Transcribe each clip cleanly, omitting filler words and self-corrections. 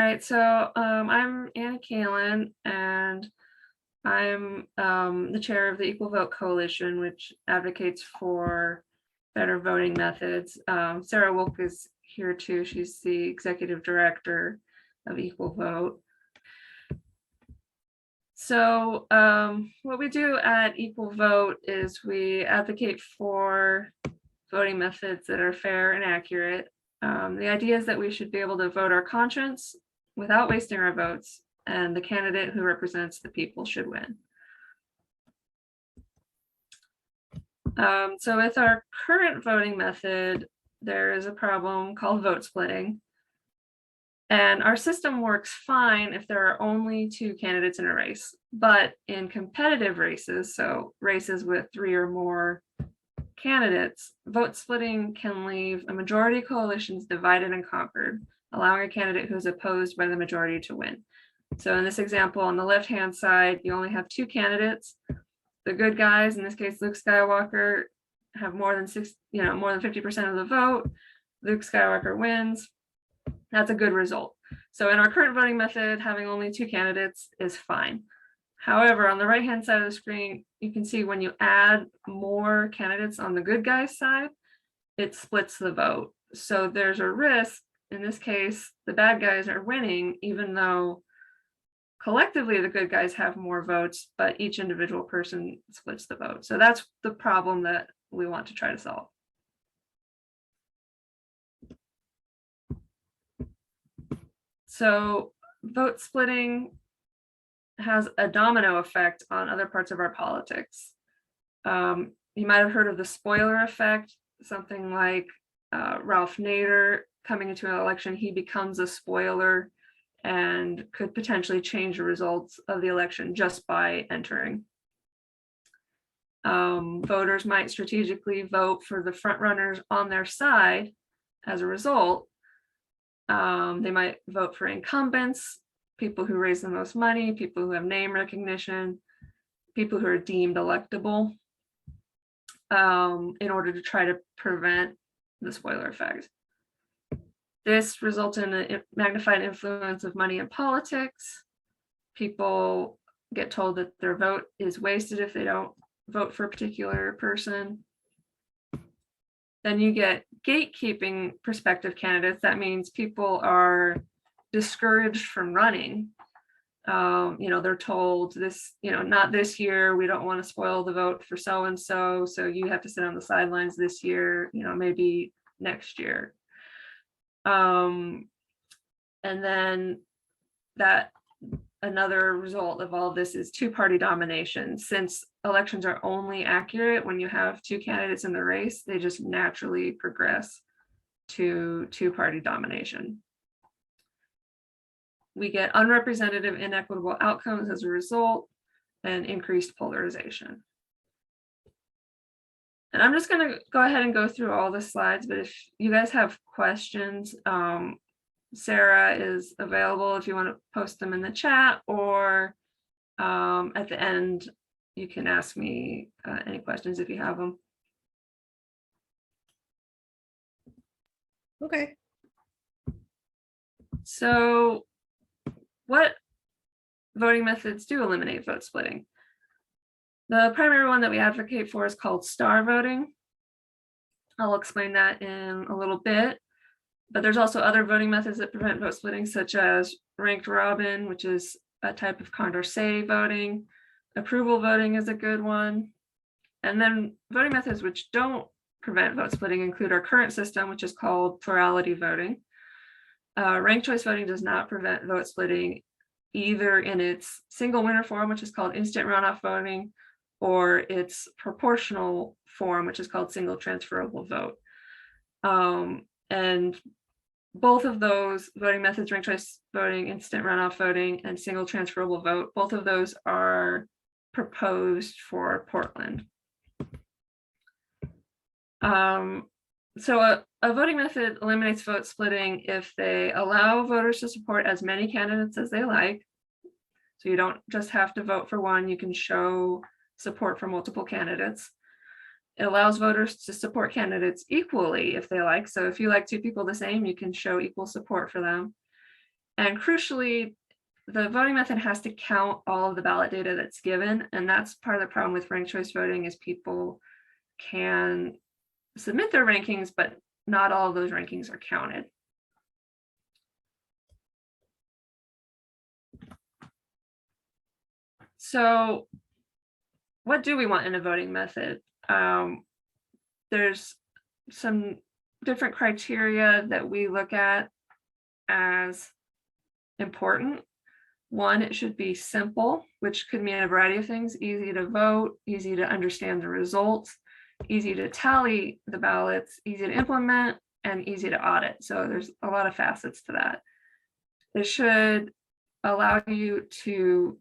All right, so I'm Anna Kalin, and I'm the chair of the Equal Vote Coalition, which advocates for better voting methods. Sarah Wolk is here too. She's the executive director of Equal Vote. So what we do at Equal Vote is we advocate for voting methods that are fair and accurate. The idea is that we should be able to vote our conscience without wasting our votes, and the candidate who represents the people should win. So with our current voting method, there is a problem called vote splitting. And our system works fine if there are only two candidates in a race, but in competitive races, so races with 3 or more candidates, vote splitting can leave a majority of coalitions divided and conquered, allowing a candidate who is opposed by the majority to win. So in this example, on the left-hand side, you only have 2 candidates. The good guys, in this case, Luke Skywalker, have more than 50% of the vote. Luke Skywalker wins. That's a good result. So in our current voting method, having only 2 candidates is fine. However, on the right-hand side of the screen, you can see when you add more candidates on the good guys side, it splits the vote. So there's a risk, in this case, the bad guys are winning, even though collectively the good guys have more votes, but each individual person splits the vote. So that's the problem that we want to try to solve. So vote splitting has a domino effect on other parts of our politics. You might have heard of the spoiler effect, something like Ralph Nader coming into an election, he becomes a spoiler and could potentially change the results of the election just by entering. Voters might strategically vote for the front runners on their side as a result. They might vote for incumbents, people who raise the most money, people who have name recognition, people who are deemed electable, in order to try to prevent the spoiler effect. This results in a magnified influence of money in politics. People get told that their vote is wasted if they don't vote for a particular person. Then you get gatekeeping prospective candidates. That means people are discouraged from running. They're told this, not this year, we don't want to spoil the vote for so-and-so, so you have to sit on the sidelines this year, maybe next year. And then another result of all of this is 2-party domination. Since elections are only accurate when you have 2 candidates in the race, they just naturally progress to 2-party domination. We get unrepresentative, inequitable outcomes as a result, and increased polarization. And I'm just going to go ahead and go through all the slides, but if you guys have questions, Sarah is available if you want to post them in the chat, or at the end, you can ask me any questions if you have them. Okay. So what voting methods do eliminate vote splitting? The primary one that we advocate for is called star voting. I'll explain that in a little bit, but there's also other voting methods that prevent vote splitting, such as ranked robin, which is a type of Condorcet voting. Approval voting is a good one. And then voting methods which don't prevent vote splitting include our current system, which is called plurality voting. Ranked choice voting does not prevent vote splitting either in its single winner form, which is called instant runoff voting, or its proportional form, which is called single transferable vote. And both of those voting methods, ranked choice voting, instant runoff voting, and single transferable vote, both of those are proposed for Portland. So a voting method eliminates vote splitting if they allow voters to support as many candidates as they like. So you don't just have to vote for one, you can show support for multiple candidates. It allows voters to support candidates equally if they like. So if you like 2 people the same, you can show equal support for them. And crucially, the voting method has to count all of the ballot data that's given. And that's part of the problem with ranked choice voting is people can submit their rankings, but not all of those rankings are counted. So what do we want in a voting method? There's some different criteria that we look at as important. One, it should be simple, which could mean a variety of things: easy to vote, easy to understand the results, easy to tally the ballots, easy to implement, and easy to audit. So there's a lot of facets to that. It should allow you to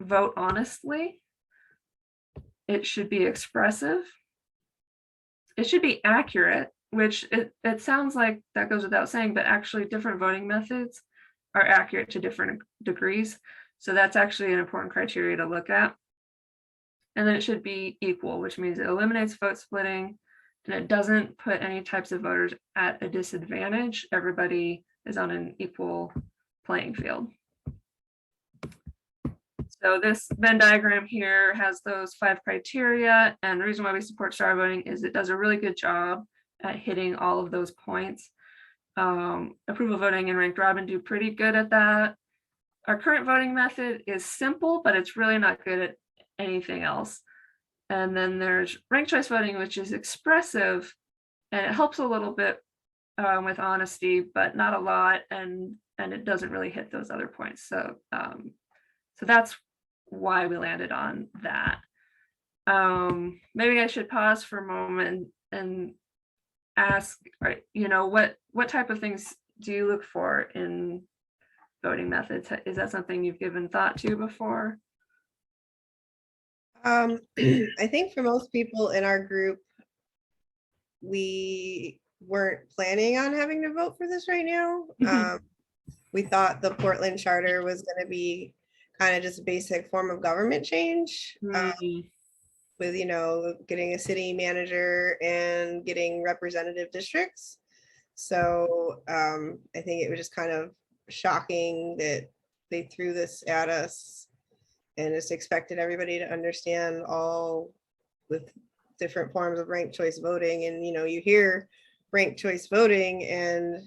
vote honestly. It should be expressive. It should be accurate, which it sounds like that goes without saying, but actually different voting methods are accurate to different degrees. So that's actually an important criteria to look at. And then it should be equal, which means it eliminates vote splitting and it doesn't put any types of voters at a disadvantage. Everybody is on an equal playing field. So this Venn diagram here has those 5 criteria. And the reason why we support star voting is it does a really good job at hitting all of those points. Approval voting and ranked robin do pretty good at that. Our current voting method is simple, but it's really not good at anything else. And then there's ranked choice voting, which is expressive, and it helps a little bit with honesty, but not a lot, and it doesn't really hit those other points. So that's why we landed on that. Maybe I should pause for a moment and ask, what type of things do you look for in voting methods? Is that something you've given thought to before? I think for most people in our group, we weren't planning on having to vote for this right now. We thought the Portland charter was going to be kind of just a basic form of government change, with, getting a city manager and getting representative districts. So I think it was just kind of shocking that they threw this at us and just expected everybody to understand all with different forms of ranked choice voting. And, you hear ranked choice voting and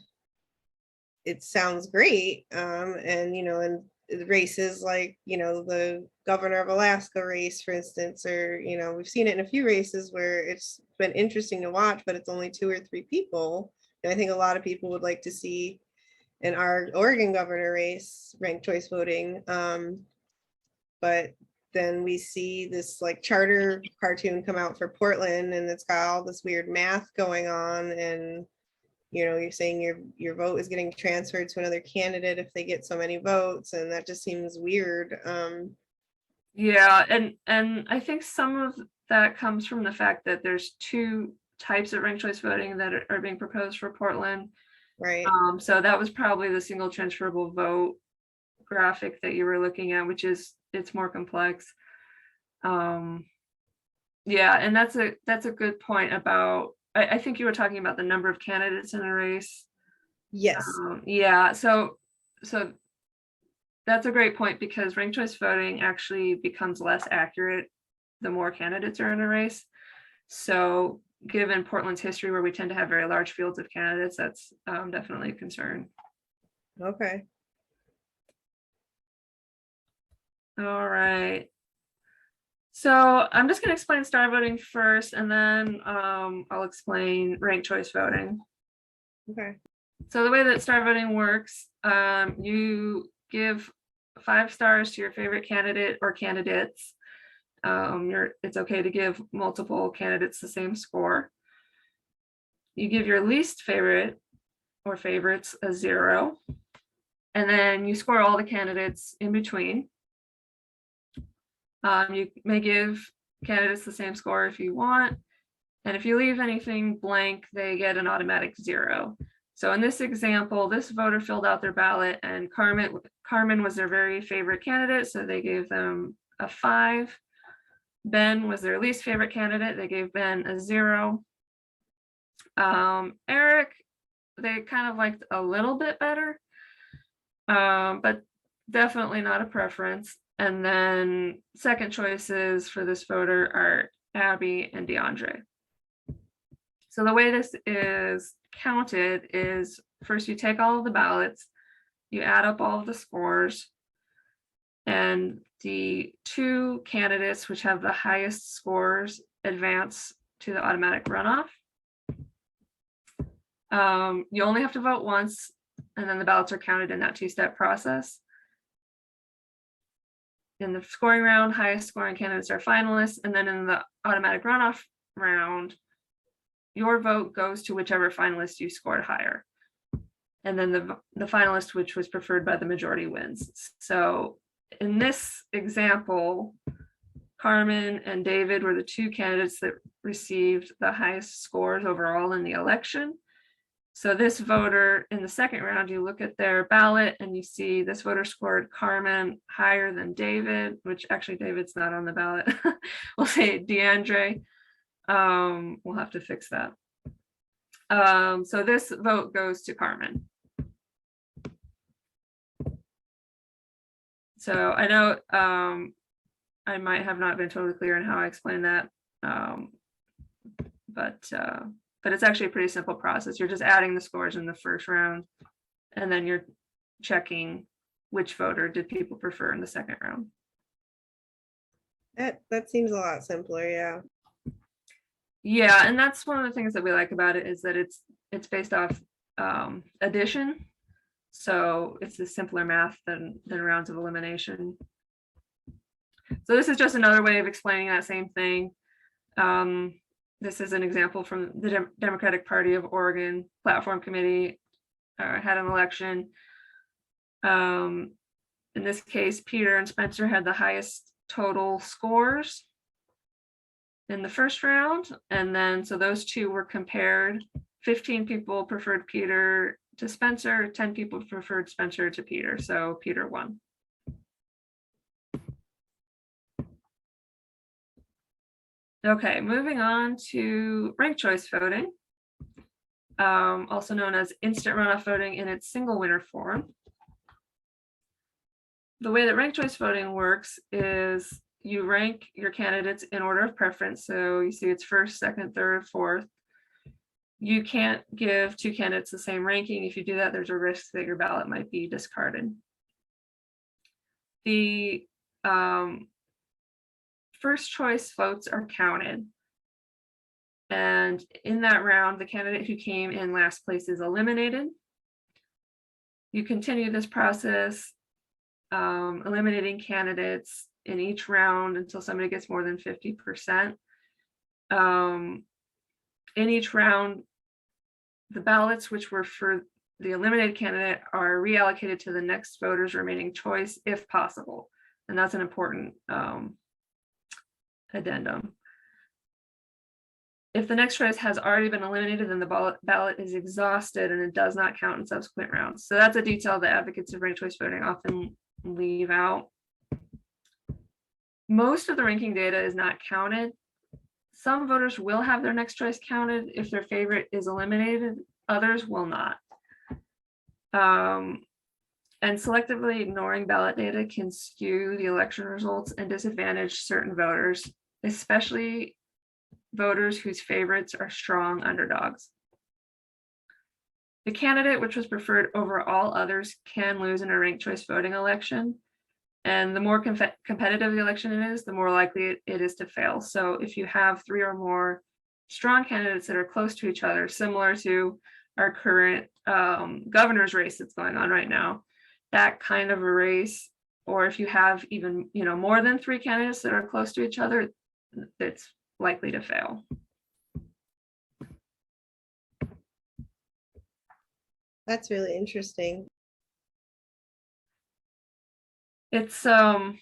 it sounds great. And, and races like, the governor of Alaska race, for instance, or, we've seen it in a few races where it's been interesting to watch, but it's only 2 or 3 people. And I think a lot of people would like to see in our Oregon governor race ranked choice voting. But then we see this like charter cartoon come out for Portland and it's got all this weird math going on, and you're saying your vote is getting transferred to another candidate if they get so many votes, and that just seems weird. Yeah, and I think some of that comes from the fact that there's 2 types of ranked choice voting that are being proposed for Portland. Right. So that was probably the single transferable vote graphic that you were looking at, which is, it's more complex. Yeah, and that's a good point about, I think you were talking about the number of candidates in a race. Yes. Yeah, so that's a great point, because ranked choice voting actually becomes less accurate the more candidates are in a race. So given Portland's history where we tend to have very large fields of candidates, that's definitely a concern. Okay. All right. So I'm just going to explain star voting first, and then I'll explain ranked choice voting. Okay. So the way that star voting works, you give 5 stars to your favorite candidate or candidates. It's okay to give multiple candidates the same score. You give your least favorite or favorites a 0, and then you score all the candidates in between. You may give candidates the same score if you want, and if you leave anything blank, they get an automatic 0. So in this example, this voter filled out their ballot and Carmen was their very favorite candidate, so they gave them a 5. Ben was their least favorite candidate, they gave Ben a 0. Eric, they kind of liked a little bit better. but definitely not a preference. And then second choices for this voter are Abby and DeAndre. So the way this is counted is first you take all of the ballots, you add up all of the scores, and the two candidates which have the highest scores advance to the automatic runoff. You only have to vote once, and then the ballots are counted in that two-step process. In the scoring round, highest scoring candidates are finalists, and then in the automatic runoff round, your vote goes to whichever finalist you scored higher. And then the finalist which was preferred by the majority wins. So in this example, Carmen and David were the two candidates that received the highest scores overall in the election. So this voter in the second round, you look at their ballot and you see this voter scored Carmen higher than David, which actually David's not on the ballot. We'll say DeAndre. We'll have to fix that. So this vote goes to Carmen. So I know I might have not been totally clear on how I explained that, but it's actually a pretty simple process. You're just adding the scores in the first round, and then you're checking which voter did people prefer in the second round. That seems a lot simpler, yeah. Yeah, and that's one of the things that we like about it is that it's based off addition. So it's a simpler math than rounds of elimination. So this is just another way of explaining that same thing. This is an example from the Democratic Party of Oregon Platform Committee had an election. In this case, Peter and Spencer had the highest total scores in the first round. And then, so those two were compared. 15 people preferred Peter to Spencer, 10 people preferred Spencer to Peter. So Peter won. Okay, moving on to ranked choice voting, also known as instant runoff voting in its single winner form. The way that ranked choice voting works is you rank your candidates in order of preference. So you see it's first, second, third, fourth. You can't give two candidates the same ranking. If you do that, there's a risk that your ballot might be discarded. The first choice votes are counted. And in that round, the candidate who came in last place is eliminated. You continue this process, eliminating candidates in each round until somebody gets more than 50%. In each round, the ballots which were for the eliminated candidate are reallocated to the next voter's remaining choice if possible. And that's an important addendum. If the next choice has already been eliminated, then the ballot is exhausted and it does not count in subsequent rounds. So that's a detail that advocates of ranked choice voting often leave out. Most of the ranking data is not counted. Some voters will have their next choice counted if their favorite is eliminated, others will not. And selectively ignoring ballot data can skew the election results and disadvantage certain voters, especially voters whose favorites are strong underdogs. The candidate which was preferred over all others can lose in a ranked choice voting election. And the more competitive the election is, the more likely it is to fail. So if you have three or more strong candidates that are close to each other, similar to our current governor's race that's going on right now, that kind of a race, or if you have even more than three candidates that are close to each other, it's likely to fail. That's really interesting. It's one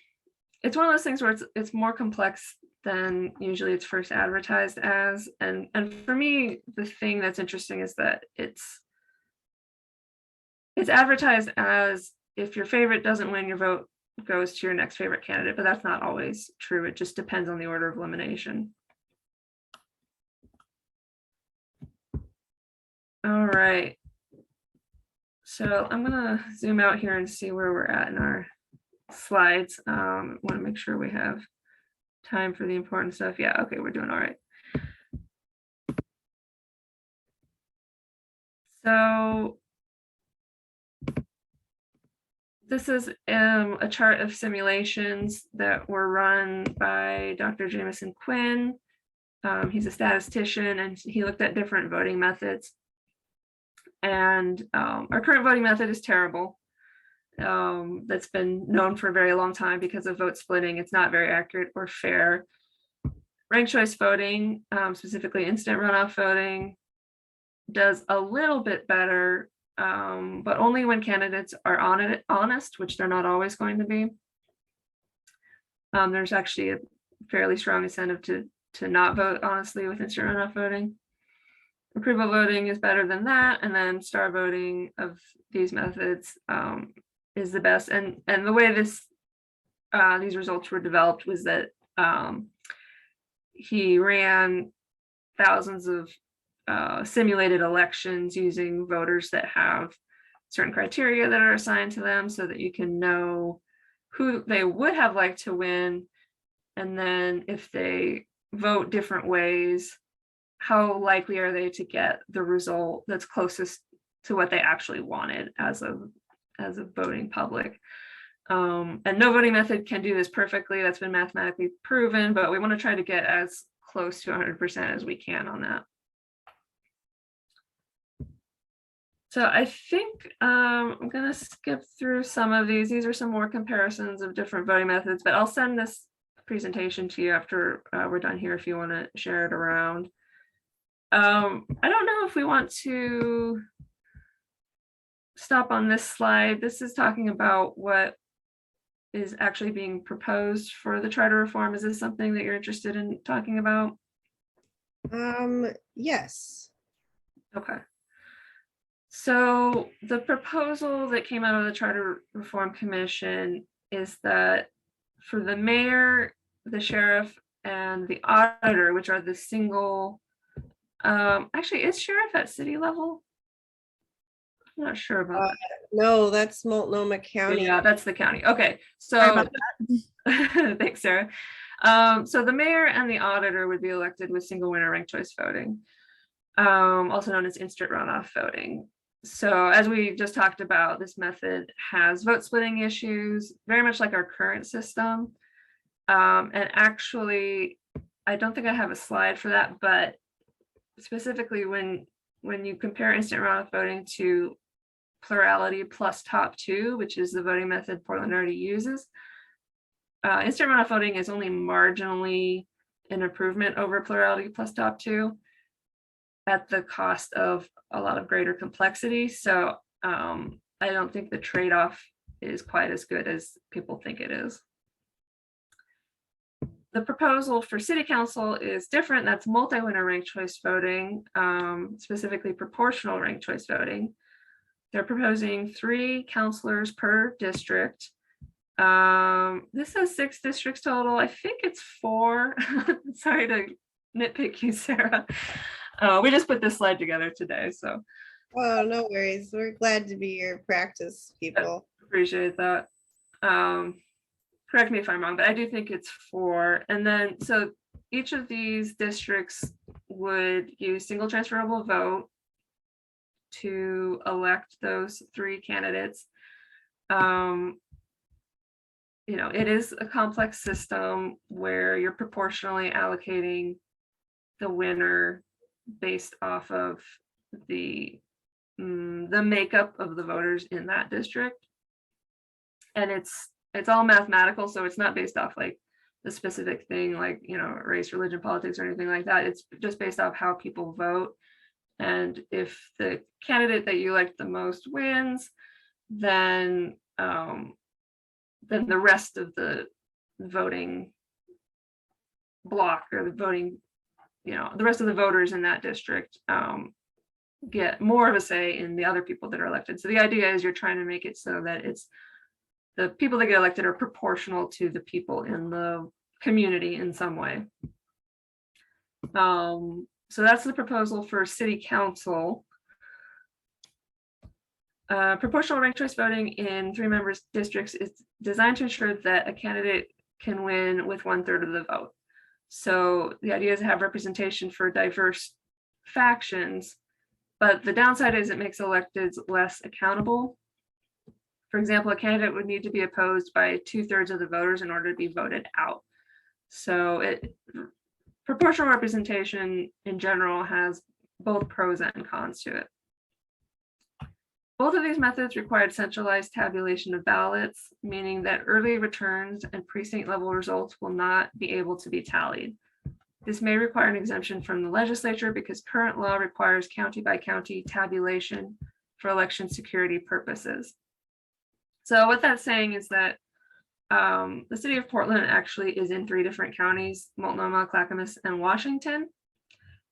of those things where it's more complex than usually it's first advertised as, and for me the thing that's interesting is that it's advertised as if your favorite doesn't win, your vote goes to your next favorite candidate, but that's not always true. It just depends on the order of elimination. All right, So I'm gonna zoom out here and see where we're at in our slides. Want to make sure we have time for the important stuff. Yeah, okay, we're doing all right. So this is a chart of simulations that were run by Dr. Jameson Quinn. He's a statistician and he looked at different voting methods. And our current voting method is terrible. That's been known for a very long time because of vote splitting. It's not very accurate or fair. Ranked choice voting, specifically instant runoff voting, does a little bit better, but only when candidates are honest, which they're not always going to be. There's actually a fairly strong incentive to not vote honestly with instant runoff voting. Approval voting is better than that, and then star voting of these methods is the best. And the way these results were developed was that he ran thousands of simulated elections using voters that have certain criteria that are assigned to them so that you can know who they would have liked to win. And then if they vote different ways, how likely are they to get the result that's closest to what they actually wanted as a voting public. And no voting method can do this perfectly. That's been mathematically proven, but we want to try to get as close to 100% as we can on that. So I think I'm going to skip through some of these. These are some more comparisons of different voting methods, but I'll send this presentation to you after we're done here if you want to share it around. I don't know if we want to stop on this slide. This is talking about what is actually being proposed for the charter reform. Is this something that you're interested in talking about? Yes. Okay. So the proposal that came out of the Charter Reform Commission is that for the mayor, the sheriff, and the auditor, which are the single, actually, is sheriff at city level? I'm not sure about that. No, that's Multnomah County. Yeah, that's the county. Okay, Sorry so about thanks, Sarah. So the mayor and the auditor would be elected with single winner ranked choice voting, also known as instant runoff voting. So as we just talked about, this method has vote splitting issues, very much like our current system. And actually, I don't think I have a slide for that, but specifically when you compare instant runoff voting to plurality plus top two, which is the voting method Portland already uses, instant runoff voting is only marginally an improvement over plurality plus top two at the cost of a lot of greater complexity. So I don't think the trade-off is quite as good as people think it is. The proposal for city council is different. That's multi-winner ranked choice voting, specifically proportional ranked choice voting. They're proposing 3 councilors per district. This has 6 districts total. I think it's 4. Sorry to nitpick you, Sarah. We just put this slide together today, so. Oh, no worries. We're glad to be your practice people. Appreciate that. Correct me if I'm wrong, but I do think it's 4. And then, so each of these districts would use single transferable vote to elect those 3 candidates. It is a complex system where you're proportionally allocating the winner based off of the makeup of the voters in that district. And it's all mathematical, so it's not based off like the specific thing like, race, religion, politics, or anything like that. It's just based off how people vote. And if the candidate that you like the most wins, then the rest of the voting block or the voting, the rest of the voters in that district get more of a say in the other people that are elected. So the idea is you're trying to make it so that it's the people that get elected are proportional to the people in the community in some way. So that's the proposal for city council. Proportional ranked choice voting in 3-member districts is designed to ensure that a candidate can win with 1/3 of the vote. So the idea is to have representation for diverse factions, but the downside is it makes electeds less accountable. For example, a candidate would need to be opposed by 2/3 of the voters in order to be voted out. So proportional representation in general has both pros and cons to it. Both of these methods required centralized tabulation of ballots, meaning that early returns and precinct level results will not be able to be tallied. This may require an exemption from the legislature because current law requires county by county tabulation for election security purposes. So what that's saying is that the city of Portland actually is in 3 different counties: Multnomah, Clackamas, and Washington.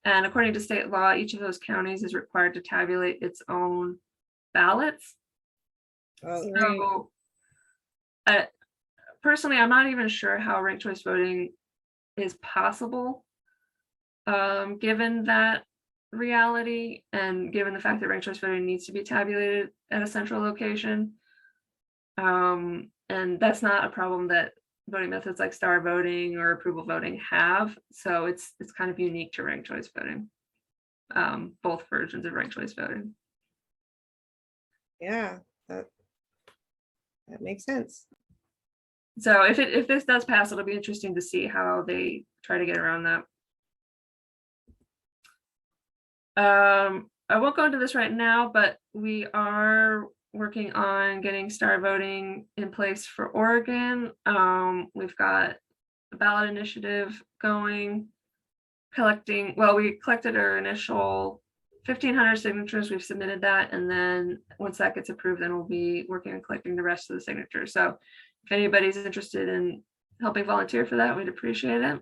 And according to state law, each of those counties is required to tabulate its own ballots. So personally, I'm not even sure how ranked choice voting is possible, given that reality and given the fact that ranked choice voting needs to be tabulated at a central location. And that's not a problem that voting methods like star voting or approval voting have. So it's kind of unique to ranked choice voting, both versions of ranked choice voting. Yeah, that makes sense. So if this does pass, it'll be interesting to see how they try to get around that. I won't go into this right now, but we are working on getting star voting in place for Oregon. We've got a ballot initiative going, we collected our initial 1,500 signatures. We've submitted that, and then once that gets approved, then we'll be working on collecting the rest of the signatures. So if anybody's interested in helping volunteer for that, we'd appreciate it.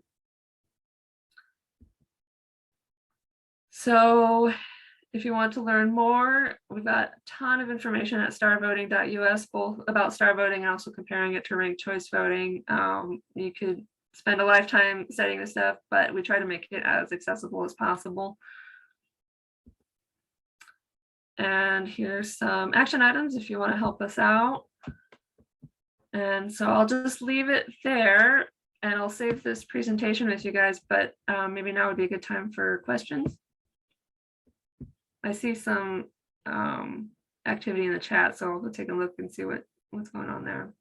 So if you want to learn more, we've got a ton of information at starvoting.us, both about star voting and also comparing it to ranked choice voting. You could spend a lifetime studying this stuff, but we try to make it as accessible as possible. And here's some action items if you want to help us out. And so I'll just leave it there and I'll save this presentation with you guys, but maybe now would be a good time for questions. I see some activity in the chat, so I'll go take a look and see what's going on there.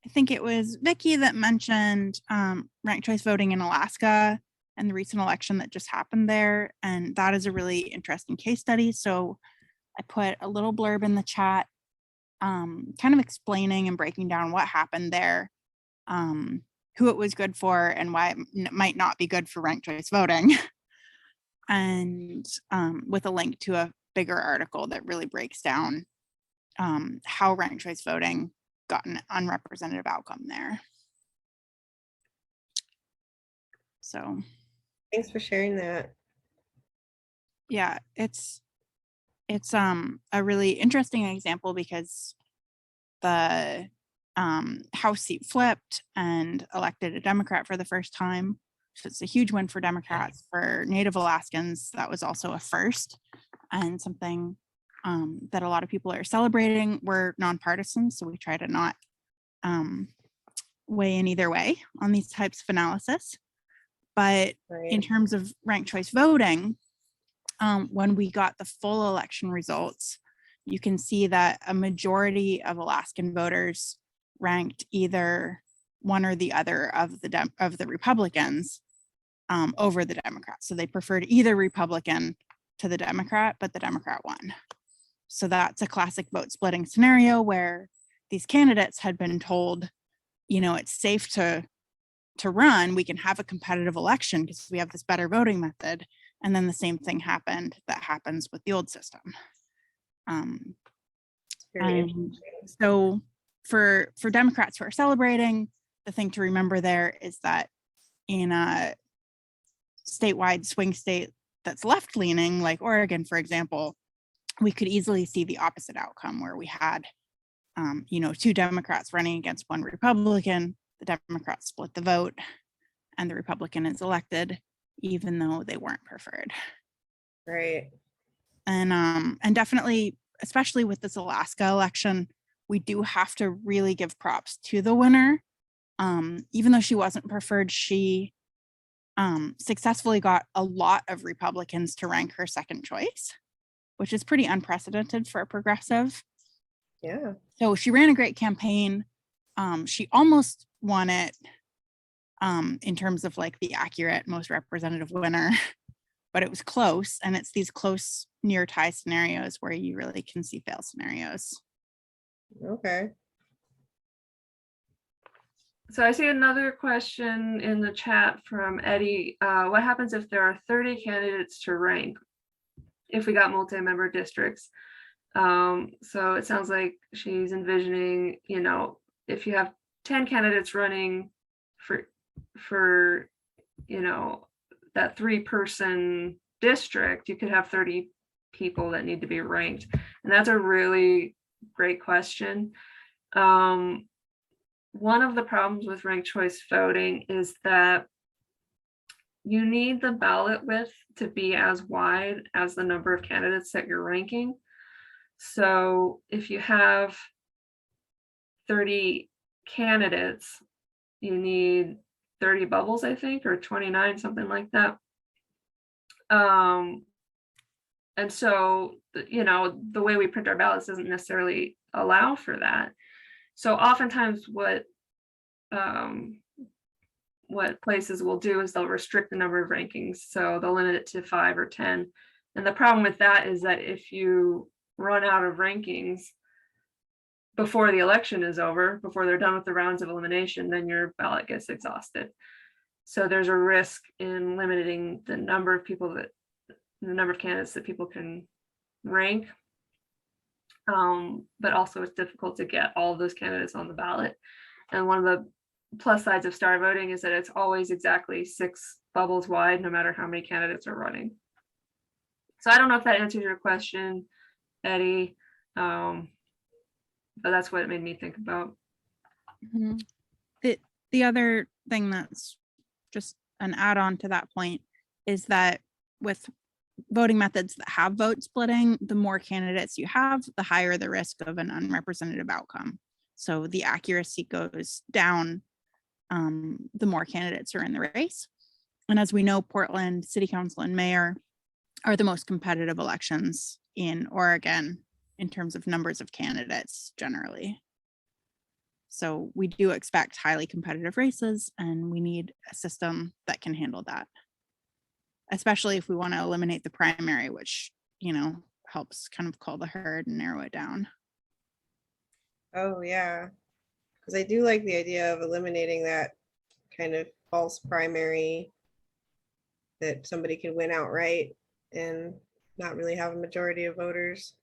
I think it was Vicki that mentioned ranked choice voting in Alaska and the recent election that just happened there. And that is a really interesting case study. So I put a little blurb in the chat, kind of explaining and breaking down what happened there, who it was good for and why it might not be good for ranked choice voting. And with a link to a bigger article that really breaks down how ranked choice voting got an unrepresentative outcome there. So Thanks for sharing that. yeah, it's a really interesting example because the House seat flipped and elected a Democrat for the first time. So it's a huge win for Democrats. For Native Alaskans, that was also a first and something that a lot of people are celebrating. We're nonpartisan, so we try to not weigh in either way on these types of analysis. But in terms of ranked choice voting, when we got the full election results, you can see that a majority of Alaskan voters ranked either one or the other of the Republicans over the Democrats. So they preferred either Republican to the Democrat, but the Democrat won. So that's a classic vote splitting scenario where these candidates had been told, you know, it's safe to run, we can have a competitive election because we have this better voting method. And then the same thing happened that happens with the old system. And so for Democrats who are celebrating, the thing to remember there is that in a statewide swing state that's left leaning, like Oregon, for example, we could easily see the opposite outcome where we had, you know, 2 Democrats running against 1 Republican. The Democrats split the vote and the Republican is elected, even though they weren't preferred. Right. And definitely, especially with this Alaska election, we do have to really give props to the winner. Even though she wasn't preferred, she successfully got a lot of Republicans to rank her second choice, which is pretty unprecedented for a progressive. Yeah. So she ran a great campaign. She almost won it in terms of like the accurate, most representative winner, but it was close. And it's these close near tie scenarios where you really can see fail scenarios. Okay. So I see another question in the chat from Eddie. What happens if there are 30 candidates to rank if we got multi-member districts? So it sounds like she's envisioning, you know, if you have 10 candidates running for you know, that 3-person district, you could have 30 people that need to be ranked. And that's a really great question. One of the problems with ranked choice voting is that you need the ballot width to be as wide as the number of candidates that you're ranking. So if you have 30 candidates, you need 30 bubbles, I think, or 29, something like that. And so, you know, the way we print our ballots doesn't necessarily allow for that. So oftentimes what places will do is they'll restrict the number of rankings. So they'll limit it to 5 or 10. And the problem with that is that if you run out of rankings before the election is over, before they're done with the rounds of elimination, then your ballot gets exhausted. So there's a risk in limiting the number of people the number of candidates that people can rank. But also it's difficult to get all of those candidates on the ballot. And one of the plus sides of star voting is that it's always exactly 6 bubbles wide, no matter how many candidates are running. So I don't know if that answers your question, Eddie, but that's what it made me think about. Mm-hmm. The other thing that's just an add-on to that point is that with voting methods that have vote splitting, the more candidates you have, the higher the risk of an unrepresentative outcome. So the accuracy goes down the more candidates are in the race. And as we know, Portland City Council and Mayor are the most competitive elections in Oregon in terms of numbers of candidates generally. So we do expect highly competitive races, and we need a system that can handle that, especially if we want to eliminate the primary, which, you know, helps kind of cull the herd and narrow it down. Oh, yeah. Because I do like the idea of eliminating that kind of false primary that somebody could win outright and not really have a majority of voters.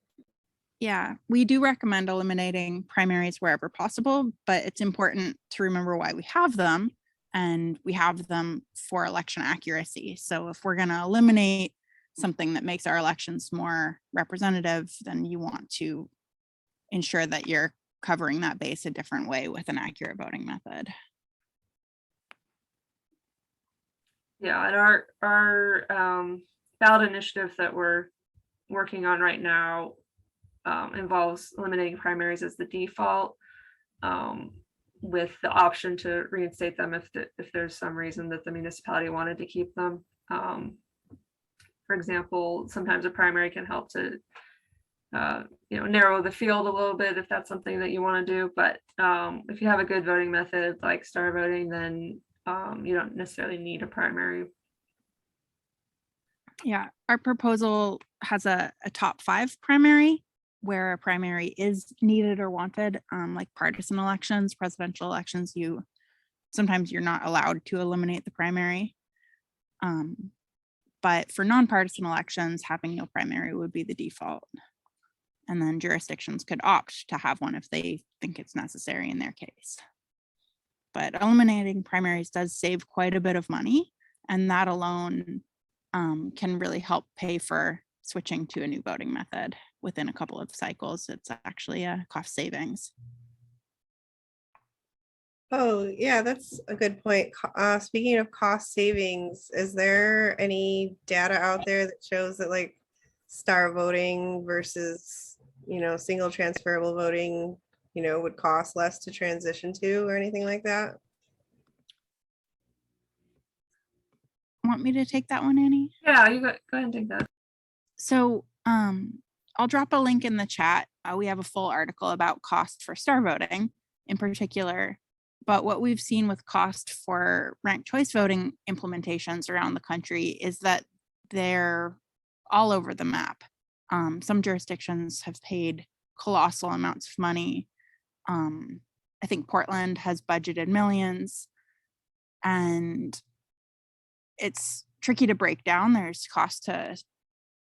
Yeah, we do recommend eliminating primaries wherever possible, but it's important to remember why we have them, and we have them for election accuracy. So if we're going to eliminate something that makes our elections more representative, then you want to ensure that you're covering that base a different way with an accurate voting method. Yeah, and our ballot initiative that we're working on right now involves eliminating primaries as the default, with the option to reinstate them if there's some reason that the municipality wanted to keep them. For example, sometimes a primary can help to narrow the field a little bit if that's something that you want to do. But if you have a good voting method like star voting, then you don't necessarily need a primary. Yeah, our proposal has a top 5 primary where a primary is needed or wanted, like partisan elections, presidential elections, sometimes you're not allowed to eliminate the primary. But for nonpartisan elections, having no primary would be the default. And then jurisdictions could opt to have one if they think it's necessary in their case. But eliminating primaries does save quite a bit of money, and that alone can really help pay for switching to a new voting method within a couple of cycles. It's actually a cost savings. Oh, yeah, that's a good point. Speaking of cost savings, is there any data out there that shows that like star voting versus, single transferable voting, would cost less to transition to or anything like that? Want me to take that one, Annie? Yeah, go ahead and take that. So I'll drop a link in the chat. We have a full article about cost for star voting in particular. But what we've seen with cost for ranked choice voting implementations around the country is that they're all over the map. Some jurisdictions have paid colossal amounts of money. I think Portland has budgeted millions, and it's tricky to break down. There's cost to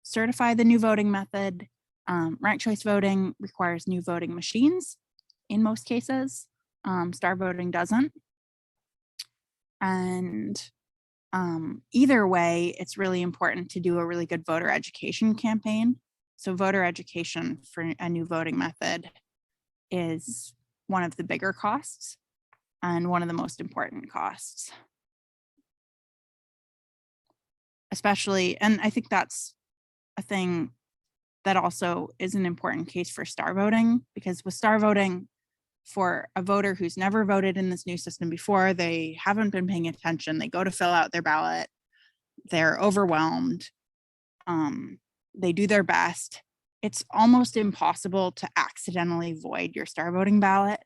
certify the new voting method. Ranked choice voting requires new voting machines in most cases. Star voting doesn't. And either way, it's really important to do a really good voter education campaign. So voter education for a new voting method is one of the bigger costs and one of the most important costs. Especially, and I think that's a thing that also is an important case for star voting, because with star voting, for a voter who's never voted in this new system before, they haven't been paying attention, they go to fill out their ballot, they're overwhelmed, they do their best. It's almost impossible to accidentally void your star voting ballot.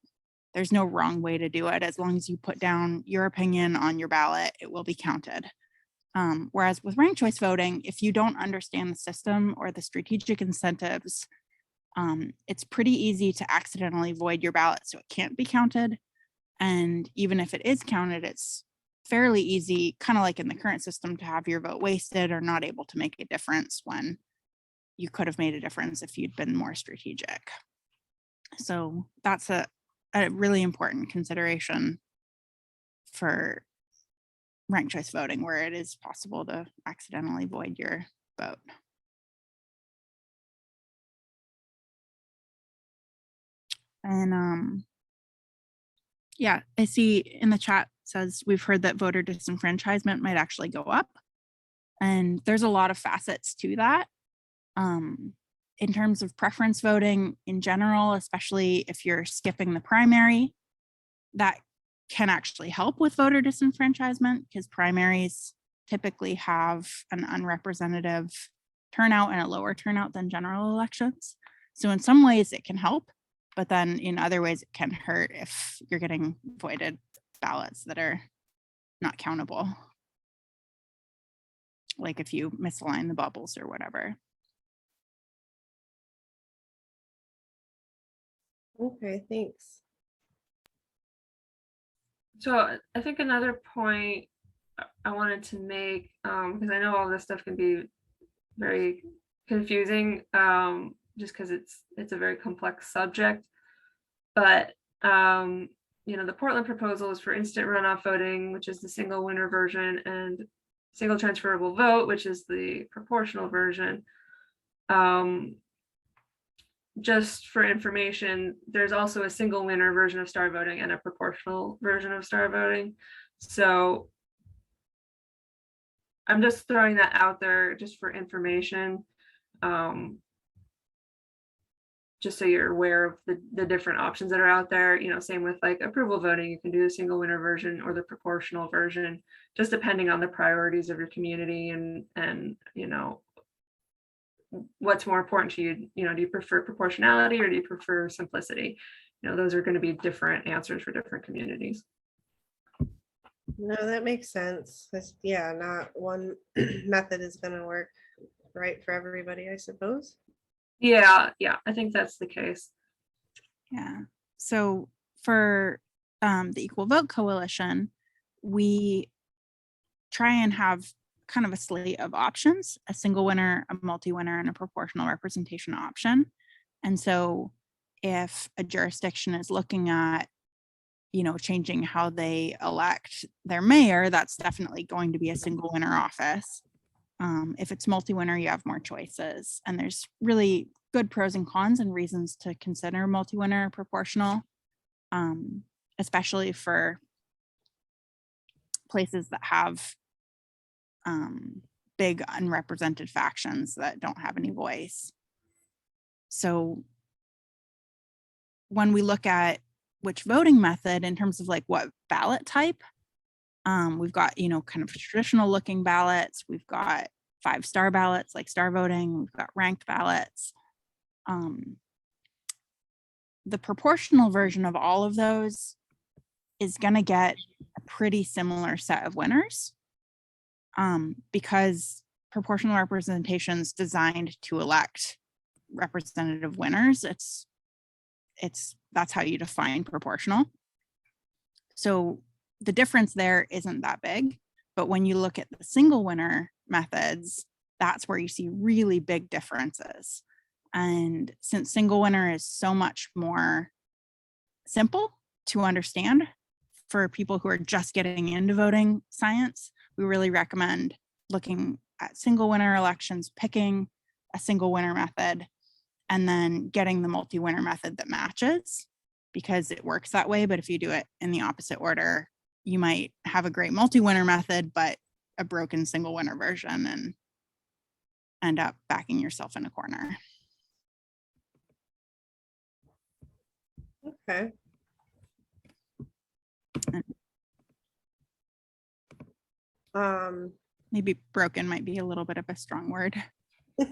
There's no wrong way to do it. As long as you put down your opinion on your ballot, it will be counted. Whereas with ranked choice voting, if you don't understand the system or the strategic incentives, it's pretty easy to accidentally void your ballot, so it can't be counted. And even if it is counted, it's fairly easy, kind of like in the current system, to have your vote wasted or not able to make a difference when you could have made a difference if you'd been more strategic. So that's a really important consideration for ranked choice voting, where it is possible to accidentally void your vote. And yeah, I see in the chat says we've heard that voter disenfranchisement might actually go up. And there's a lot of facets to that. In terms of preference voting in general, especially if you're skipping the primary, that can actually help with voter disenfranchisement, because primaries typically have an unrepresentative turnout and a lower turnout than general elections. So in some ways it can help, but then in other ways it can hurt if you're getting voided ballots that are not countable. Like if you misalign the bubbles or whatever. Okay, thanks. So I think another point I wanted to make, because I know all this stuff can be very confusing, just because it's a very complex subject. But the Portland proposal is for instant runoff voting, which is the single winner version, and single transferable vote, which is the proportional version. Just for information, there's also a single winner version of star voting and a proportional version of star voting. So I'm just throwing that out there just for information. Just so you're aware of the different options that are out there. Same with like approval voting, you can do the single winner version or the proportional version, just depending on the priorities of your community and what's more important to you. Do you prefer proportionality or do you prefer simplicity? Those are going to be different answers for different communities. No, that makes sense. Yeah, not one method is going to work right for everybody, I suppose. Yeah, I think that's the case. Yeah. So for the Equal Vote Coalition, we try and have kind of a slate of options: a single winner, a multi-winner, and a proportional representation option. And so if a jurisdiction is looking at, changing how they elect their mayor, that's definitely going to be a single winner office. If it's multi-winner, you have more choices, and there's really good pros and cons and reasons to consider multi-winner proportional, especially for places that have big unrepresented factions that don't have any voice. So when we look at which voting method in terms of like what ballot type, we've got, you know, kind of traditional looking ballots. We've got 5-star ballots like star voting. We've got ranked ballots. The proportional version of all of those is going to get a pretty similar set of winners, because proportional representation is designed to elect representative winners. That's how you define proportional. So the difference there isn't that big, but when you look at the single winner methods, that's where you see really big differences. And since single winner is so much more simple to understand for people who are just getting into voting science, we really recommend looking at single winner elections, picking a single winner method, and then getting the multi-winner method that matches, because it works that way. But if you do it in the opposite order, you might have a great multi-winner method, but a broken single winner version and end up backing yourself in a corner. Okay. Maybe broken might be a little bit of a strong word, but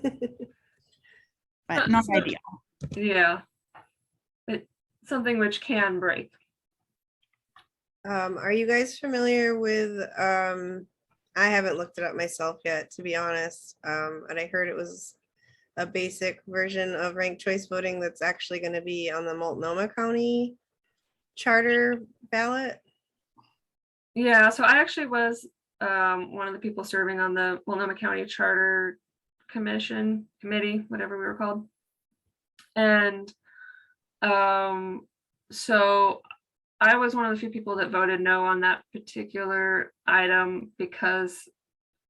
Uh, not so- ideal. Yeah. It's something which can break. Are you guys familiar with, I haven't looked it up myself yet, to be honest. And I heard it was a basic version of ranked choice voting that's actually going to be on the Multnomah County charter ballot. Yeah, so I actually was one of the people serving on the Multnomah County Charter Committee, whatever we were called. And so I was one of the few people that voted no on that particular item because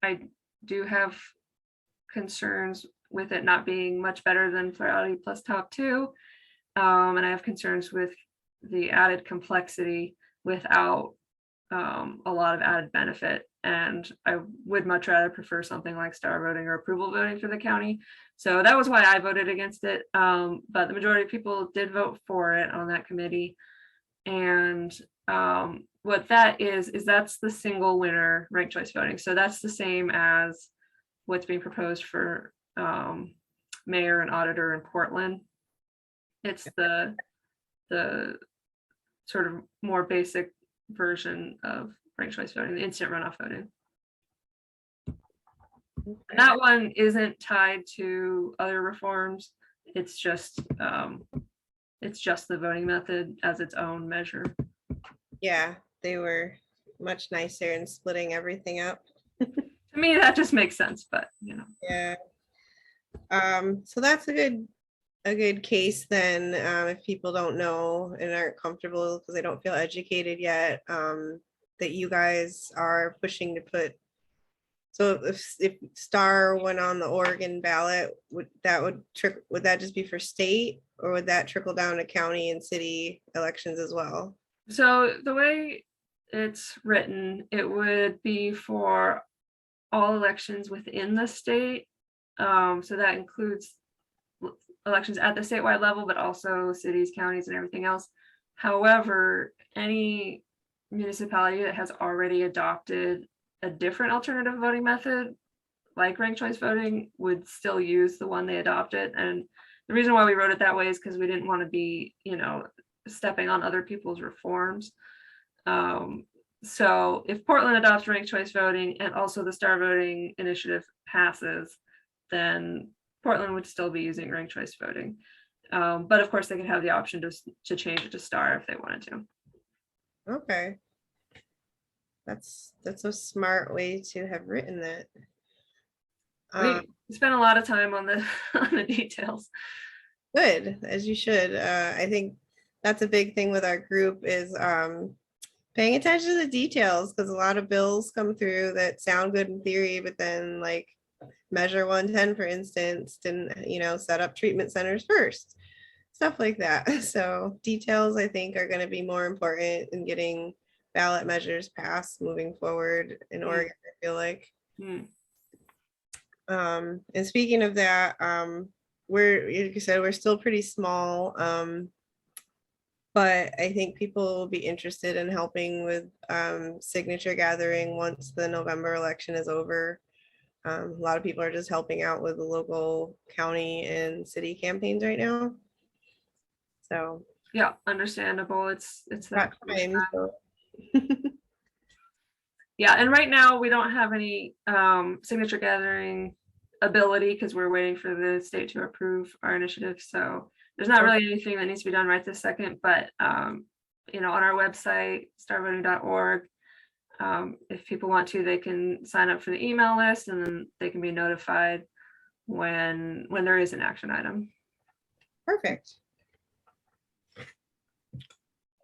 I do have concerns with it not being much better than plurality plus top two. And I have concerns with the added complexity without a lot of added benefit. And I would much rather prefer something like star voting or approval voting for the county. So that was why I voted against it. But the majority of people did vote for it on that committee. And what that is that's the single winner ranked choice voting. So that's the same as what's being proposed for mayor and auditor in Portland. It's the sort of more basic version of ranked choice voting, the instant runoff voting. And that one isn't tied to other reforms. It's just the voting method as its own measure. Yeah, they were much nicer in splitting everything up. To me, that just makes sense, but you know. Yeah. So that's a good case then, if people don't know and aren't comfortable because they don't feel educated yet, that you guys are pushing to put. So if Star went on the Oregon ballot, would that just be for state, or would that trickle down to county and city elections as well? So the way it's written, it would be for all elections within the state. So that includes elections at the statewide level, but also cities, counties, and everything else. However, any municipality that has already adopted a different alternative voting method, like ranked choice voting, would still use the one they adopted. And the reason why we wrote it that way is because we didn't want to be, stepping on other people's reforms. So if Portland adopts ranked choice voting and also the star voting initiative passes, then Portland would still be using ranked choice voting. But of course they could have the option to change it to star if they wanted to. Okay. That's a smart way to have written that. We spent a lot of time on the details. Good, as you should. I think that's a big thing with our group is paying attention to the details, because a lot of bills come through that sound good in theory, but then like Measure 110, for instance, didn't set up treatment centers first. stuff like that. So details, I think, are going to be more important in getting ballot measures passed moving forward in Oregon, I feel like. Hmm. And speaking of that, we're, like you said, we're still pretty small. But I think people will be interested in helping with signature gathering once the November election is over. A lot of people are just helping out with the local county and city campaigns right now. So Yeah, understandable. It's that that time. So. Yeah, and right now we don't have any signature gathering ability because we're waiting for the state to approve our initiative. So there's not really anything that needs to be done right this second, but you know, on our website, starvoting.org, if people want to, they can sign up for the email list and then they can be notified when there is an action item. Perfect.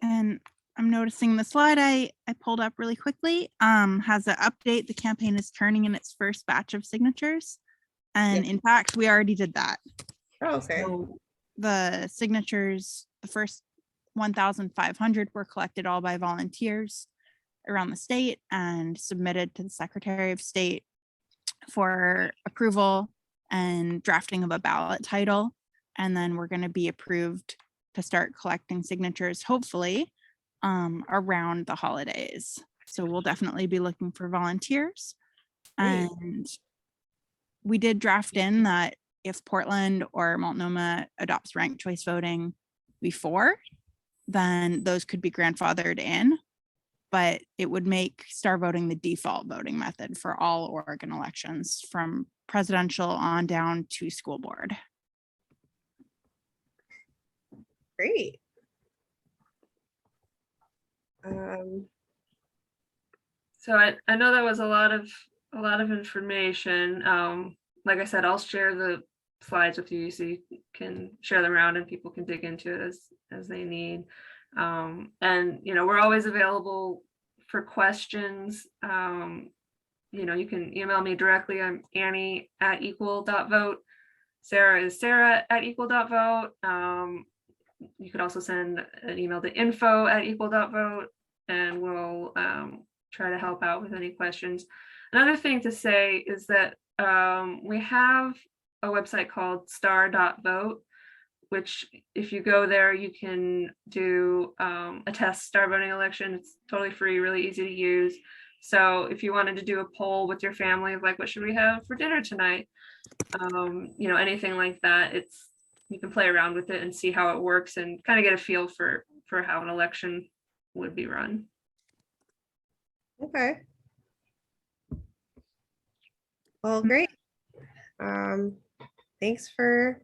And I'm noticing the slide I pulled up really quickly has an update. The campaign is turning in its first batch of signatures. And in fact, we already did that. Oh, okay. So the signatures, the first 1,500 were collected all by volunteers around the state and submitted to the Secretary of State for approval and drafting of a ballot title. And then we're going to be approved to start collecting signatures, hopefully, around the holidays. So we'll definitely be looking for volunteers. Great. And we did draft in that if Portland or Multnomah adopts ranked choice voting before, then those could be grandfathered in, but it would make star voting the default voting method for all Oregon elections from presidential on down to school board. Great. So I know that was a lot of information. Like I said, I'll share the slides with you so you can share them around and people can dig into it as they need. And you know, we're always available for questions. You know, you can email me directly. I'm Annie@equal.vote. Sarah is Sarah@equal.vote. You could also send an email to info@equal.vote and we'll try to help out with any questions. Another thing to say is that we have a website called star.vote, which if you go there, you can do a test star voting election. It's totally free, really easy to use. So if you wanted to do a poll with your family of like, what should we have for dinner tonight? You know, anything like that, you can play around with it and see how it works and kind of get a feel for how an election would be run. Okay. Well, great. Thanks for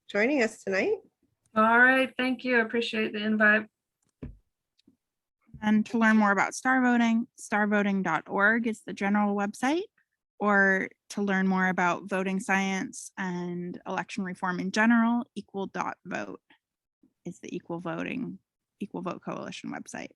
joining us tonight. All right, thank you. I appreciate the invite. And to learn more about star voting, starvoting.org is the general website, or to learn more about voting science and election reform in general, equal.vote is the Equal Vote Coalition website.